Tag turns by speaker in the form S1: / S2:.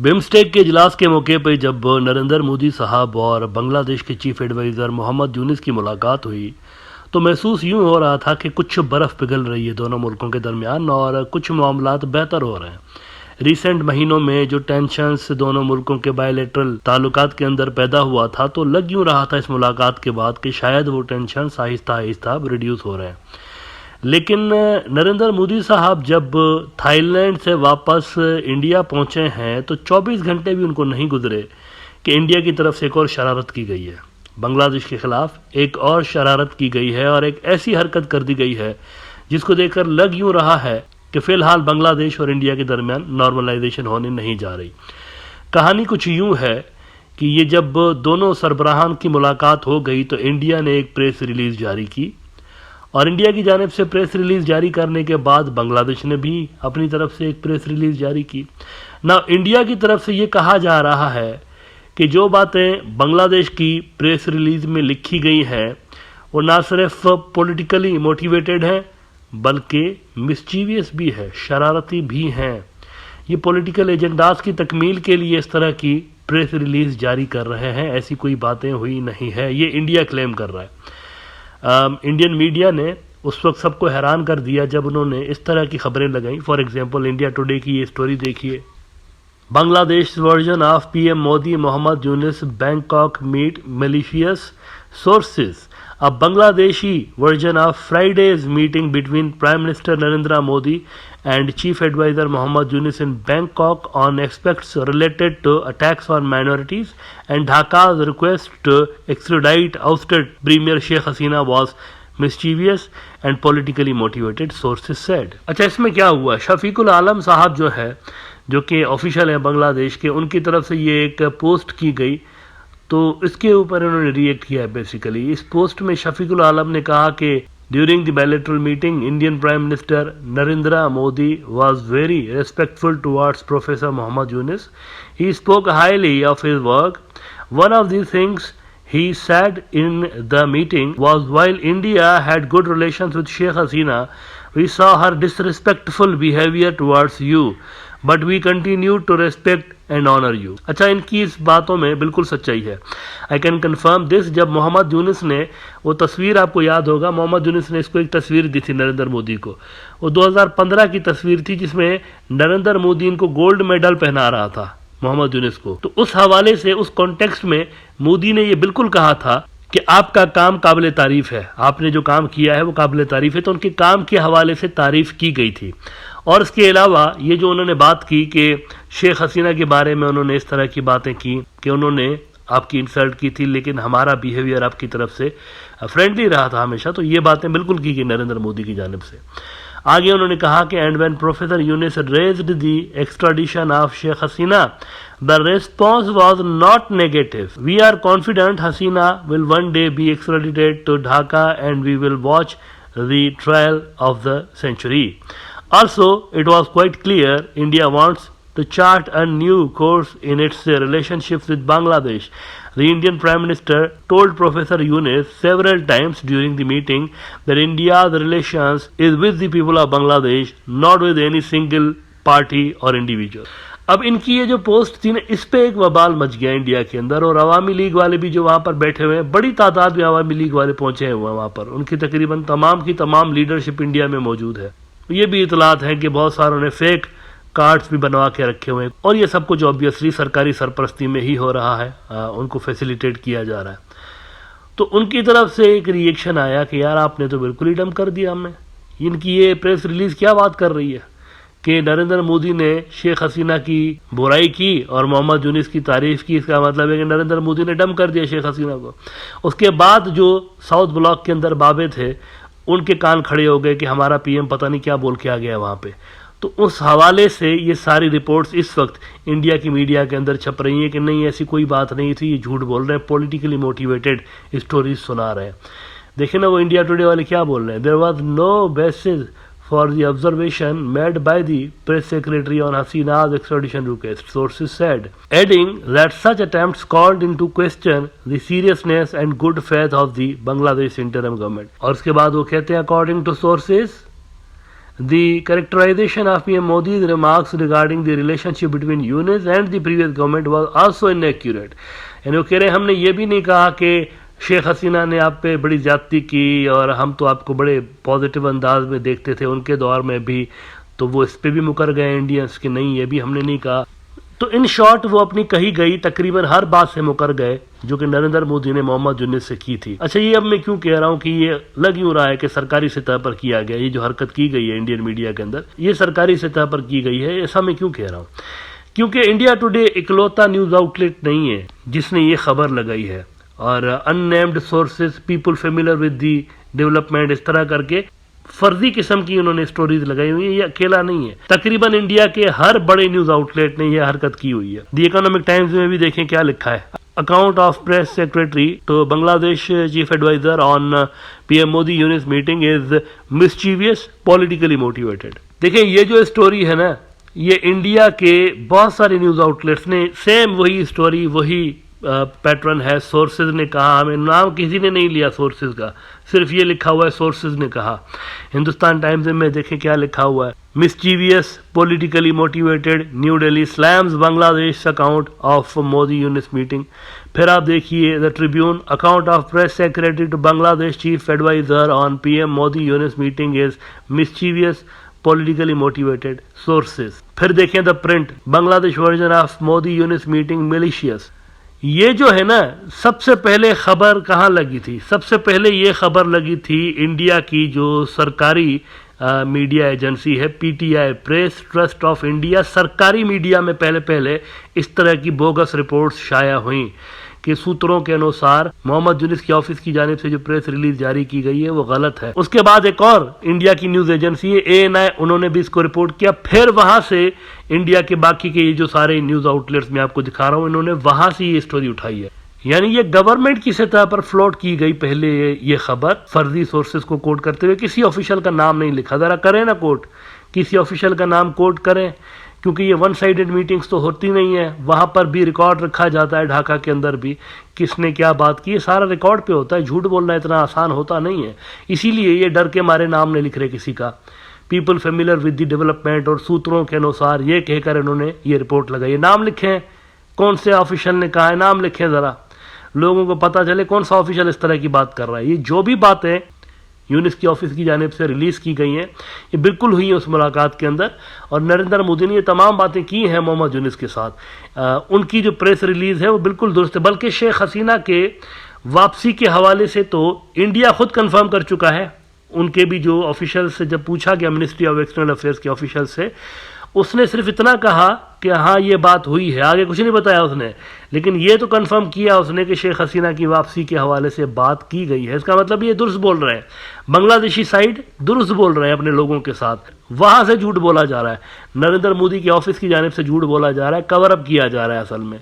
S1: BIMSTEC के इजलास के मौके पर जब नरेंद्र मोदी साहब और बांग्लादेश के चीफ एडवाइज़र मोहम्मद यूनिस की मुलाकात हुई तो महसूस यूं हो रहा था कि कुछ बर्फ़ पिघल रही है दोनों मुल्कों के दरमियान और कुछ मामलात बेहतर हो रहे हैं। रिसेंट महीनों में जो टेंशन्स दोनों मुल्कों के बायलैटरल ताल्लुकात के अंदर पैदा हुआ था तो लग यूं रहा था इस मुलाकात के बाद कि शायद वो टेंशन्स आहिस्ता आहिस्ता रिड्यूस हो रहे हैं। लेकिन नरेंद्र मोदी साहब जब थाईलैंड से वापस इंडिया पहुंचे हैं तो 24 घंटे भी उनको नहीं गुजरे कि इंडिया की तरफ से एक और शरारत की गई है। बांग्लादेश के खिलाफ एक और शरारत की गई है और एक ऐसी हरकत कर दी गई है जिसको देखकर लग यूं रहा है कि फिलहाल बांग्लादेश और इंडिया के दरमियान नॉर्मलाइजेशन होने नहीं जा रही। कहानी कुछ यूं है कि ये जब दोनों सरबराहान की मुलाकात हो गई तो इंडिया ने एक प्रेस रिलीज जारी की और इंडिया की जानिब से प्रेस रिलीज जारी करने के बाद बांग्लादेश ने भी अपनी तरफ से एक प्रेस रिलीज जारी की। ना इंडिया की तरफ से ये कहा जा रहा है कि जो बातें बांग्लादेश की प्रेस रिलीज में लिखी गई हैं वो ना सिर्फ पॉलिटिकली मोटिवेटेड हैं बल्कि मिस्चीवियस भी है, शरारती भी हैं। ये पॉलिटिकल एजेंडास की तकमील के लिए इस तरह की प्रेस रिलीज जारी कर रहे हैं, ऐसी कोई बातें हुई नहीं है, ये इंडिया क्लेम कर रहा है। इंडियन मीडिया ने उस वक्त सबको हैरान कर दिया जब उन्होंने इस तरह की खबरें लगाई। फॉर एग्जांपल इंडिया टुडे की ये स्टोरी देखिए, Bangladesh version of PM Modi Mohammad Yunus Bangkok meet malicious sources. A Bangladeshi version of Friday's meeting between Prime Minister Narendra Modi and Chief Advisor Mohammad Yunus in Bangkok on aspects related to attacks on minorities and Dhaka's request to extradite ousted Premier Sheikh Hasina was mischievous and politically motivated, sources said. अच्छा, इसमें क्या हुआ? शफीकुल आलम साहब जो है, जो कि official है बांग्लादेश के, उनकी तरफ से ये एक पोस्ट की गई तो इसके ऊपर उन्होंने रिएक्ट किया है। बेसिकली इस पोस्ट में शफीकुल आलम ने कहा कि during the bilateral meeting Indian prime minister Narendra Modi was very respectful towards professor Mohammad Yunus. He spoke highly of his work. One of the things he said in the meeting was while India had good relations with Sheikh Hasina, we saw her disrespectful behavior towards you, but we continue to respect and honor you. अच्छा, इनकी इस बातों में बिल्कुल सच्चाई है। I can confirm this। जब मोहम्मद यूनिस ने वो तस्वीर, आपको याद होगा, मोहम्मद यूनिस ने इसको एक तस्वीर दी थी नरेंद्र मोदी को, वो 2015 की तस्वीर थी जिसमें नरेंद्र मोदी इनको गोल्ड मेडल पहना रहा था मोहम्मद यूनिस को। तो उस हवाले से, उस कॉन्टेक्स्ट में मोदी ने ये बिल्कुल कहा था कि आपका काम काबिल तारीफ है, आपने जो काम किया है वो काबिल तारीफ है। तो उनके काम के हवाले से तारीफ की गई थी। और इसके अलावा ये जो उन्होंने बात की कि शेख हसीना के बारे में उन्होंने इस तरह की बातें की कि उन्होंने आपकी इंसल्ट की थी लेकिन हमारा बिहेवियर आपकी तरफ से फ्रेंडली रहा था हमेशा, तो ये बातें बिल्कुल की गई नरेंद्र मोदी की जानिब से। आगे उन्होंने कहा कि and when professor Yunus raised the extradition of Sheikh Hasina the response was not negative. We are confident Hasina will one day be extradited to Dhaka and we will watch the trial of the century. Also, it was quite clear India wants to chart a new course in its relationships with Bangladesh. The Indian Prime Minister told Professor Yunus several times during the meeting that India's relations is with the people of Bangladesh, not with any single party or individual. अब इनकी ये जो post थी ना, इस पे एक वबाल much गया इंडिया के अंदर और अवामी लीग वाले भी जो वहाँ पर बैठे हुए हैं, बड़ी तादाद में अवामी लीग वाले पहुंचे हैं वहाँ पर, उनकी तकरीबन तमाम की तमाम लीडरशिप इंडिया में मौजूद है। ये भी इतलात हैं कि बहुत सारों ने फेक कार्ड्स भी बनवा के रखे हुए हैं और ये सब कुछ ऑब्वियसली सरकारी सरपरस्ती में ही हो रहा है, उनको फैसिलिटेट किया जा रहा है। तो उनकी तरफ से एक रिएक्शन आया कि यार आपने तो बिल्कुल ही डम कर दिया हमें। इनकी ये प्रेस रिलीज क्या बात कर रही है कि नरेंद्र मोदी ने शेख हसीना की बुराई की और मोहम्मद यूनिस की तारीफ की, इसका मतलब है कि नरेंद्र मोदी ने डम कर दिया शेख हसीना को। उसके बाद जो साउथ ब्लॉक के अंदर बाबे थे उनके कान खड़े हो गए कि हमारा पीएम पता नहीं क्या बोल के आ गया वहाँ पे। तो उस हवाले से ये सारी रिपोर्ट्स इस वक्त इंडिया की मीडिया के अंदर छप रही हैं कि नहीं ऐसी कोई बात नहीं थी, ये झूठ बोल रहे हैं, पॉलिटिकली मोटिवेटेड स्टोरीज सुना रहे हैं। देखिए ना वो इंडिया टुडे वाले क्या बोल रहे हैं, there was no basis for the observation made by the press secretary on Hasina's extradition request, sources said, adding that such attempts called into question the seriousness and good faith of the Bangladesh interim government. और उसके बाद वो कहते हैं according to sources The characterization of PM Modi's remarks regarding the relationship between Yunus and the previous government was also inaccurate. यानी वो कह रहे हैं हमने ये भी नहीं कहा कि शेख हसीना ने आप पे बड़ी ज्यादती की और हम तो आपको बड़े पॉजिटिव अंदाज में देखते थे उनके दौर में भी, तो वो इस पे भी मुकर गए इंडियंस कि नहीं, ये भी हमने नहीं कहा। तो इन शॉर्ट वो अपनी कही गई तकरीबन हर बात से मुकर गए जो कि नरेंद्र मोदी ने मोहम्मद यूनुस से की थी। अच्छा, ये अब मैं क्यों कह रहा हूँ कि ये लग यूं रहा है कि सरकारी सतह पर किया गया, ये जो हरकत की गई है इंडियन मीडिया के अंदर, ये सरकारी सतह पर की गई है, ऐसा मैं क्यों कह रहा हूँ? क्योंकि इंडिया टुडे इकलौता न्यूज आउटलेट नहीं है जिसने ये खबर लगाई है, और unnamed sources, people familiar with the development, इस तरह करके फर्जी किस्म की उन्होंने स्टोरीज लगाई हुई है। ये अकेला नहीं है, तकरीबन इंडिया के हर बड़े न्यूज आउटलेट ने यह हरकत की हुई है। दी इकोनॉमिक टाइम्स में भी देखें क्या लिखा है, account of press secretary to Bangladesh chief adviser on PM Modi Yunus meeting is mischievous, politically motivated. देखें ये जो स्टोरी है ना, ये इंडिया के बहुत सारे न्यूज आउटलेट्स ने सेम वही स्टोरी, वही पैटर्न है। सोर्सेज ने कहा, हमें नाम किसी ने नहीं लिया सोर्सेज का, सिर्फ ये लिखा हुआ है सोर्सेज ने कहा। हिंदुस्तान टाइम्स में देखें क्या लिखा हुआ है, mischievous, politically motivated, New Delhi slams Bangladesh account of Modi Yunus meeting. फिर आप देखिए the Tribune, account of press secretary to Bangladesh chief adviser on PM Modi Yunus meeting is mischievous, politically motivated, sources. फिर देखें the Print, Bangladesh version of Modi Yunus meeting malicious. ये जो है ना, सबसे पहले खबर कहाँ लगी थी? सबसे पहले ये खबर लगी थी इंडिया की जो सरकारी मीडिया एजेंसी है PTI, press trust of India. सरकारी मीडिया में पहले इस तरह की बोगस रिपोर्ट्स शाया हुई कि सूत्रों के अनुसार मोहम्मद यूनुस की ऑफिस की जानिब से जो प्रेस रिलीज जारी की गई है वो गलत है। उसके बाद एक और इंडिया की न्यूज एजेंसी है एएनआई, उन्होंने भी इसको रिपोर्ट किया। फिर वहां से इंडिया के बाकी के ये जो सारे न्यूज आउटलेट्स मैं आपको दिखा रहा हूं, इन्होंने वहां से ये स्टोरी उठाई है। यानी ये गवर्नमेंट की सतह पर फ्लोट की गई पहले ये खबर, फर्जी सोर्सेज को कोट करते हुए, किसी ऑफिशियल का नाम नहीं लिखा। जरा करें ना कोट, किसी ऑफिशियल का नाम कोट करें, क्योंकि ये वन साइडेड मीटिंग्स तो होती नहीं है, वहां पर भी रिकॉर्ड रखा जाता है, ढाका के अंदर भी किसने क्या बात की, सारा रिकॉर्ड पे होता है। झूठ बोलना इतना आसान होता नहीं है, इसीलिए ये डर के मारे नाम नहीं लिख रहे किसी का। People familiar with the development, और सूत्रों के अनुसार ये कहकर इन्होंने ये रिपोर्ट लगाई। नाम लिखें, कौन से ऑफिशियल ने कहा है, नाम लिखें, जरा लोगों को पता चले कौन सा ऑफिशियल इस तरह की बात कर रहा है। ये जो भी बातें यूनुस की ऑफिस की जानिब से रिलीज की गई हैं, ये बिल्कुल हुई है उस मुलाकात के अंदर, और नरेंद्र मोदी ने ये तमाम बातें की हैं मोहम्मद यूनुस के साथ। उनकी जो प्रेस रिलीज है वो बिल्कुल दुरुस्त है, बल्कि शेख हसीना के वापसी के हवाले से तो इंडिया खुद कंफर्म कर चुका है। उनके भी जो ऑफिशियल से जब पूछा गया मिनिस्ट्री ऑफ एक्सटर्नल अफेयर्स के ऑफिशियल से, उसने सिर्फ इतना कहा कि हाँ ये बात हुई है, आगे कुछ नहीं बताया उसने, लेकिन ये तो कंफर्म किया उसने कि शेख हसीना की वापसी के हवाले से बात की गई है। इसका मतलब ये दुरुस्त बोल रहे हैं, बांग्लादेशी साइड दुरुस्त बोल रहे हैं अपने लोगों के साथ, वहां से झूठ बोला जा रहा है, नरेंद्र मोदी की ऑफिस की जानिब से झूठ बोला जा रहा है, कवर अप किया जा रहा है असल में।